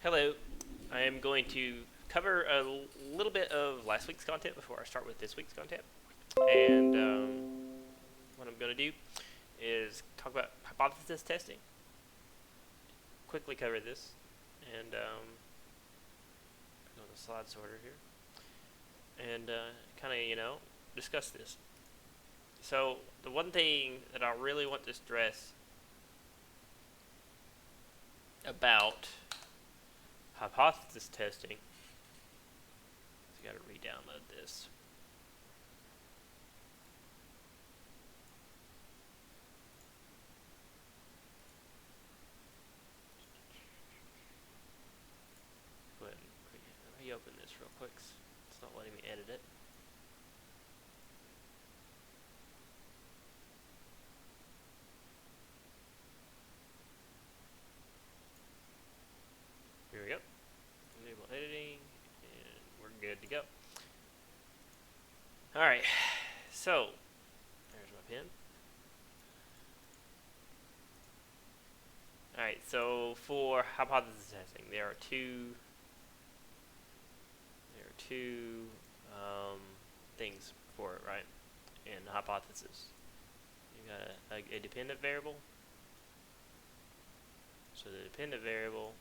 Hello, I am going to cover a little bit of last week's content before I start with this week's content. And what I'm going to do is talk about hypothesis testing, quickly cover this, and go to the slide sorter here, and kind of, discuss this. So, the one thing that I really want to stress about hypothesis testing, I got to re-download this. Go ahead and reopen this real quick. It's not letting me edit it. Here we go. Enable editing, and we're good to go. Alright, so, there's my pen. Alright, so for hypothesis testing, there are two things for it, right? In hypothesis, you got a dependent variable. So the dependent variable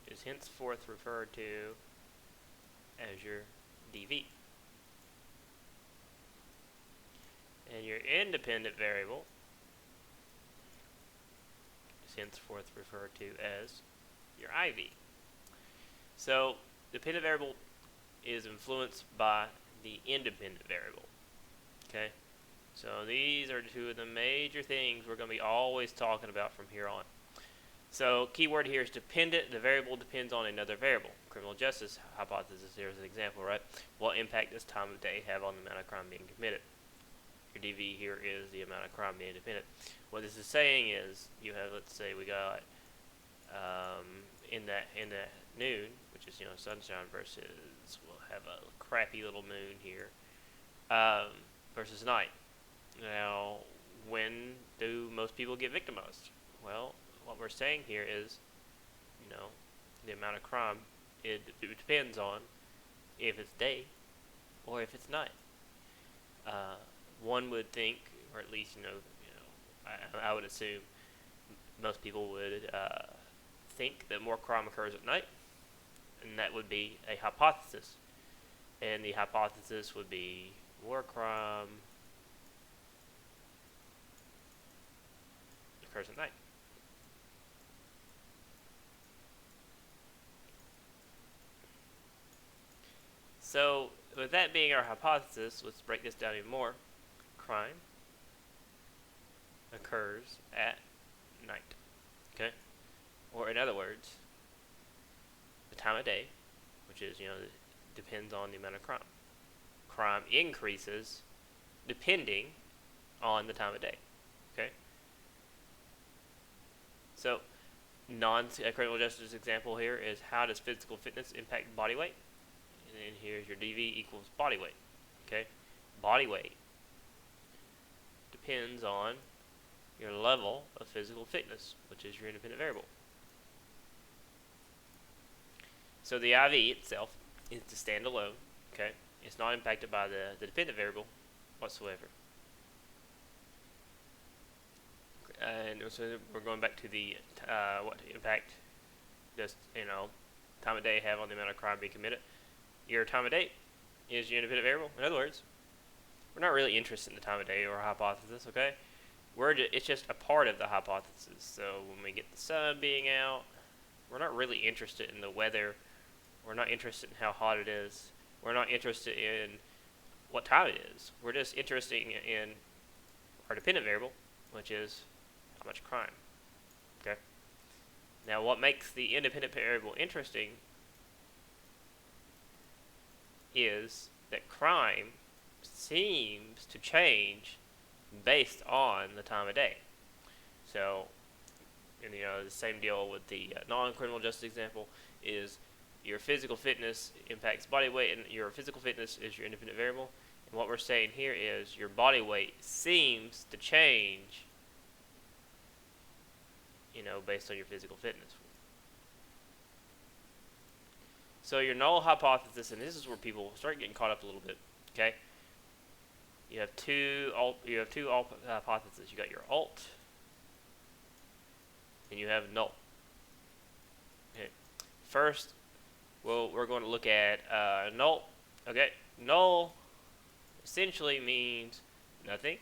is henceforth referred to as your dv, and your independent variable is henceforth referred to as your iv. So the dependent variable is influenced by the independent variable. Okay, so these are two of the major things we're going to be always talking about from here on. So keyword here is dependent. The variable depends on another variable. Criminal justice hypothesis here is an example, right? What impact does time of day have on the amount of crime being committed? Your DV here is the amount of crime being committed. What this is saying is you have, let's say we got in that noon, which is sunshine versus, we'll have a crappy little moon here, versus night. Now, when do most people get victimized? Well, what we're saying here is, the amount of crime, it depends on if it's day or if it's night. One would think, or at least I would assume most people would think that more crime occurs at night, and that would be a hypothesis. And the hypothesis would be more crime occurs at night. So, with that being our hypothesis, let's break this down even more. Crime occurs at night. Okay? Or in other words, the time of day, which is, depends on the amount of crime. Crime increases depending on the time of day. Okay? So, non-criminal justice example here is, how does physical fitness impact body weight? And then here's your dv equals body weight. Okay? Body weight depends on your level of physical fitness, which is your independent variable. So the IV itself is to stand alone. Okay? It's not impacted by the dependent variable whatsoever. And so we're going back to the what impact does time of day have on the amount of crime being committed. Your time of day is your independent variable. In other words, we're not really interested in the time of day or hypothesis. Okay, it's just a part of the hypothesis. So when we get the sun being out, we're not really interested in the weather. We're not interested in how hot it is. We're not interested in what time it is. We're just interested in our dependent variable, which is how much crime. Okay. Now, what makes the independent variable interesting is that crime seems to change based on the time of day. So, the same deal with the non-criminal justice example is your physical fitness impacts body weight, and your physical fitness is your independent variable. And what we're saying here is your body weight seems to change, based on your physical fitness. So your null hypothesis, and this is where people start getting caught up a little bit. Okay, you have two hypotheses. You got your alt, and you have null. Okay, first, we're going to look at null. Okay, null essentially means nothing.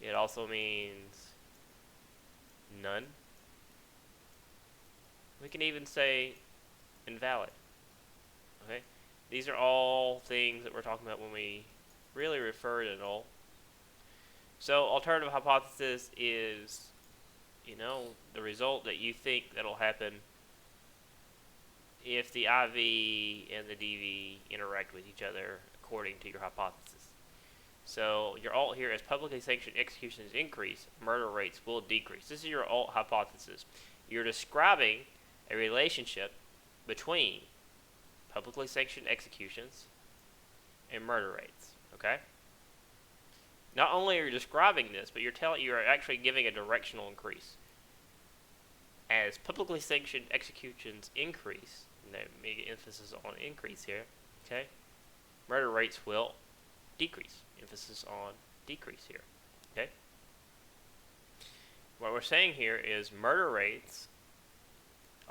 It also means none. We can even say invalid. Okay, these are all things that we're talking about when we really refer to null. So alternative hypothesis is, the result that you think that'll happen if the IV and the DV interact with each other according to your hypothesis. So your alt here is publicly sanctioned executions increase, murder rates will decrease. This is your alt hypothesis. You're describing a relationship between publicly sanctioned executions and murder rates. Okay? Not only are you describing this, but you're actually giving a directional increase. As publicly sanctioned executions increase, and make emphasis on increase here, okay, murder rates will decrease. Emphasis on decrease here. Okay? What we're saying here is murder rates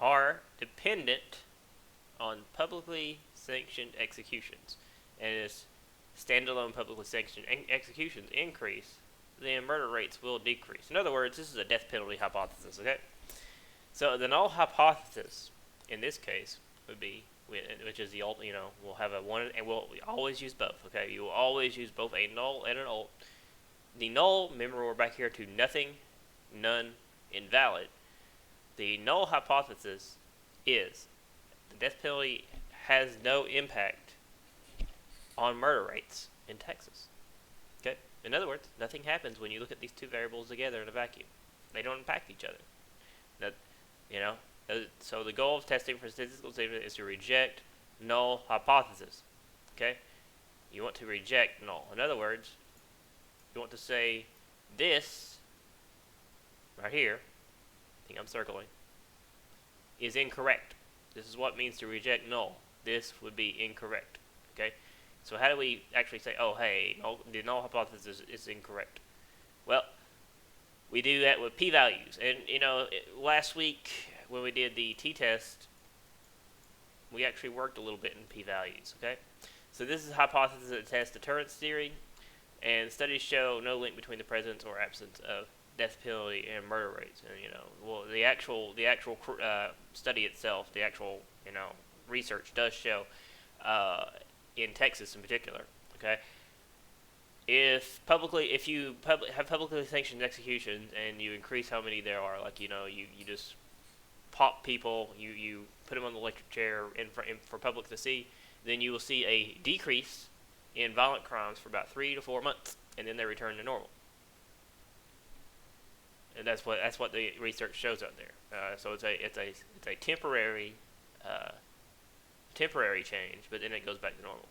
are dependent on publicly sanctioned executions. And as standalone publicly sanctioned executions increase, then murder rates will decrease. In other words, this is a death penalty hypothesis, okay? So the null hypothesis in this case would be, which is the alt, we'll have a one, and we always use both, okay? You will always use both a null and an alt. The null, remember we're back here to nothing, none, invalid. The null hypothesis is the death penalty has no impact on murder rates in Texas. Okay? In other words, nothing happens when you look at these two variables together in a vacuum. They don't impact each other. So the goal of testing for statistical statement is to reject null hypothesis. Okay? You want to reject null. In other words, you want to say this right here, I think I'm circling, is incorrect. This is what it means to reject null. This would be incorrect. Okay? So how do we actually say, oh, hey, the null hypothesis is incorrect? Well, we do that with p-values. And, last week when we did the t-test, we actually worked a little bit in p-values, okay? So this is a hypothesis that tests deterrence theory, and studies show no link between the presence or absence of death penalty and murder rates. And, the actual study itself, the actual, research does show, in Texas in particular, okay? If you have publicly sanctioned executions and you increase how many there are, like you just pop people, you put them on the electric chair for public to see, then you will see a decrease in violent crimes for about 3 to 4 months, and then they return to normal. And that's what the research shows out there. So it's a temporary change, but then it goes back to normal.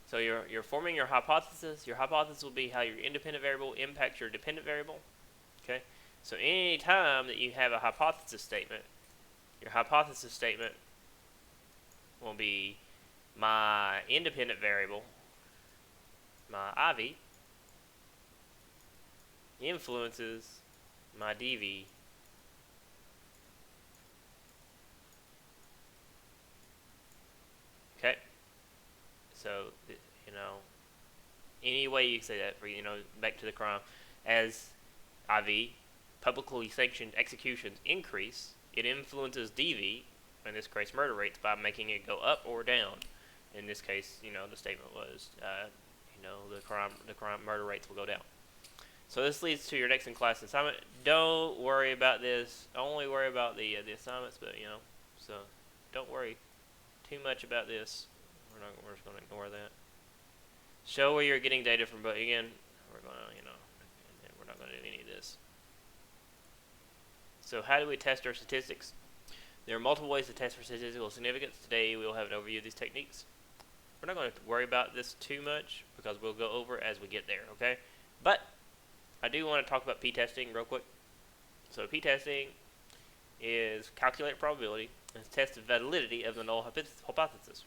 So you're forming your hypothesis. Your hypothesis will be how your independent variable impacts your dependent variable. Okay? So any time that you have a hypothesis statement, your hypothesis statement will be my independent variable, my IV, influences my DV okay? So, any way you say that, for back to the crime, as IV, publicly sanctioned executions increase, it influences DV, in this case murder rates, by making it go up or down. In this case, the statement was, the crime murder rates will go down. So this leads to your next in class assignment. Don't worry about this. Only worry about the assignments, but so don't worry too much about this. We're just going to ignore that. Show where you're getting data from, but again, we're not going to do any of this. So how do we test our statistics? There are multiple ways to test for statistical significance. Today we will have an overview of these techniques. We're not going to worry about this too much because we'll go over as we get there, okay? But I do want to talk about p-testing real quick. So p-testing is calculate probability and test the validity of the null hypothesis.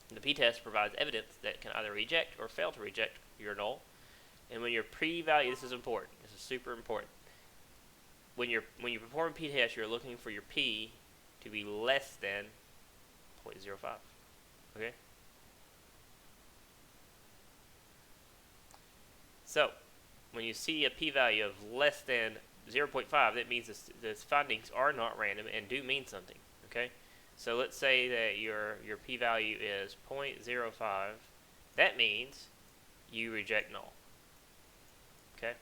The p-test provides evidence that can either reject or fail to reject your null. And when your p-value, this is important. This is super important. When you perform a p-test, you're looking for your p to be less than 0.05. Okay. So when you see a p-value of less than 0.5, that means the findings are not random and do mean something. Okay. So let's say that your p-value is 0.05. That means you reject null. Okay.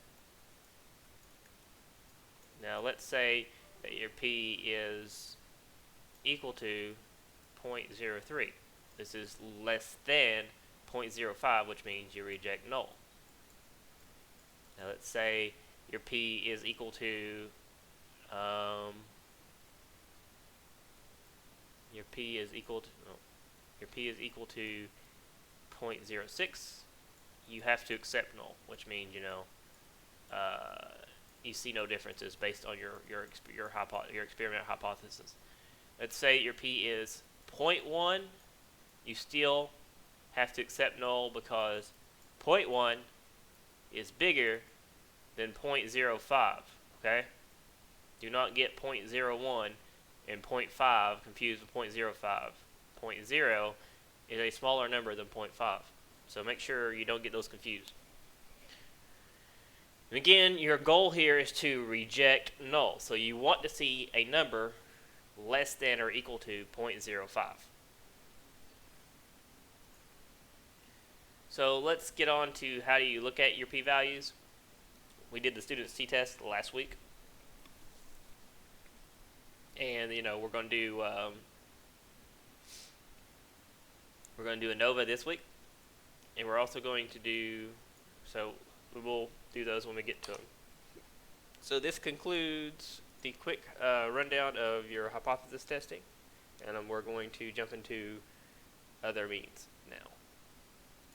Now let's say that your p is equal to 0.03. This is less than 0.05, which means you reject null. Now let's say your p is equal to your p is equal to 0.06. You have to accept null, which means you see no differences based on your experimental hypothesis. Let's say your p is 0.1. You still have to accept null because 0.1 is bigger than 0.05. Okay? Do not get 0.01 and 0.5 confused with 0.05. 0.0 is a smaller number than 0.5. So make sure you don't get those confused. And again, your goal here is to reject null. So you want to see a number less than or equal to 0.05. So let's get on to how do you look at your p-values. We did the student's t-test last week. And we're going to do ANOVA this week. And we're also going to do, so we will do those when we get to them. So this concludes the quick rundown of your hypothesis testing, and we're going to jump into other means.